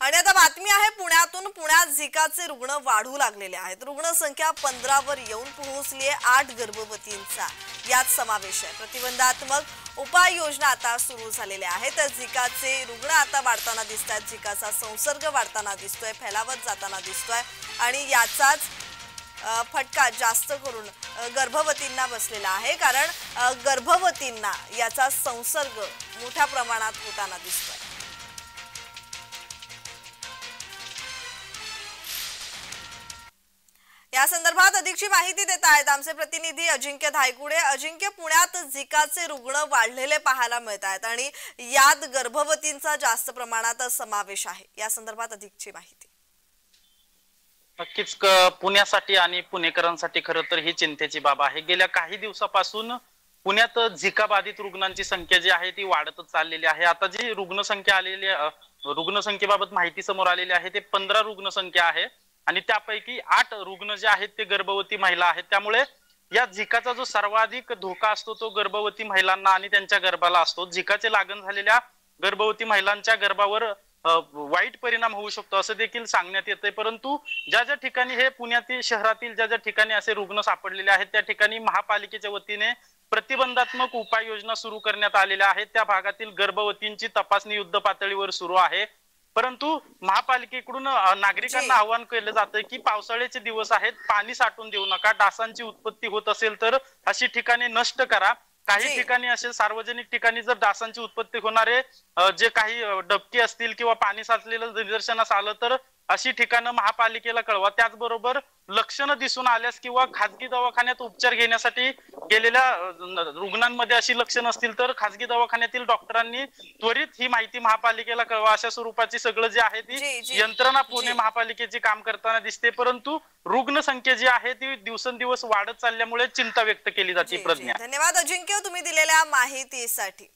आणि आता बातमी आहे पुण्यातून। पुण्यात झिकाचे रुग्ण वाढू लागलेले आहेत। रुग्णसंख्या 15 वर येऊन पोहोचली आहे। 8 गर्भवतींचा यात समावेश आहे। प्रतिबंधात्मक उपाययोजना आता सुरू झालेल्या आहेत। झिकाचे रुग्ण आता वाढताना दिसतात। झिकाचा संसर्ग वाढताना दिसतोय, फैलावत जाताना दिसतोय आणि याचाच फटका जास्त करून गर्भवतींना बसलेला आहे, कारण गर्भवतींना याचा संसर्ग मोठ्या प्रमाणात होताना दिसतोय। या संदर्भात अधिकची माहिती देत आहेत आमचे प्रतिनिधी अजिंक्य धायगुडे। अजिंक्य, पुण्यात झिकाचे रुग्ण वाढलेले पाहायला मिळत आहेत आणि यात गर्भवतींचा जास्त प्रमाणात समावेश आहे। या संदर्भात अधिकची माहिती। नक्कीच पुण्यासाठी आणि पुणेकरांसाठी खरं तर ही चिंतेची बाब आहे। गेल्या काही दिवसापासून पुण्यात झिका बाधित रुग्णांची संख्या जी आहे ती वाढतच चाललेली आहे। आता जी रुग्णसंख्येबाबत माहिती समोर आलेली आहे ते 15 रुग्णसंख्या आहे आणि त्यापैकी 8 रुग्ण जे आहेत ते गर्भवती महिला आहेत। त्यामुळे या झिकाचा जो सर्वाधिक धोका असतो तो गर्भवती महिलांना आणि त्यांच्या गर्भाला असतो। झिकाचे लागण झालेल्या गर्भवती महिलांच्या गर्भावर वाईट परिणाम होऊ शकतो असं देखील सांगण्यात येतंय। परंतु ज्या ज्या ठिकाणी हे पुण्यातील शहरातील ज्या ज्या ठिकाणी असे रुग्ण सापडलेले आहेत त्या ठिकाणी महापालिकेच्या वतीने प्रतिबंधात्मक उपाययोजना सुरू करण्यात आलेल्या आहेत। त्या भागातील गर्भवतींची तपासणी युद्ध पातळीवर सुरू आहे। परंतु महापालिकेकडून नागरिकांना आवाहन केलं जातं की पावसाळ्याचे दिवस आहेत, पाणी साठवून देऊ नका। डासांची उत्पत्ती होत असेल तर अशी ठिकाणे नष्ट करा। काही ठिकाणी असे सार्वजनिक ठिकाणी जर डासांची उत्पत्ती होणारे जे काही डबके असतील किंवा पाणी साचलेलं निदर्शनास आलं तर अशी ठिकाणं महापालिकेला कळवा। त्याचबरोबर लक्षणं दिसून आल्यास किंवा खाजगी दवाखान्यात उपचार घेण्यासाठी गेलेल्या रुग्णांमध्ये अशी लक्षणं असतील तर खाजगी दवाखान्यातील डॉक्टरांनी त्वरित ही माहिती महापालिकेला कळवा। अशा स्वरूपाची सगळं जे आहे ती यंत्रणा पुणे महापालिकेची काम करताना दिसते। परंतु रुग्णसंख्या जी आहे ती दिवसेंदिवस वाढत चालल्यामुळे चिंता व्यक्त केली जाते। प्रज्ञा, धन्यवाद अजिंक्य तुम्ही दिलेल्या माहितीसाठी।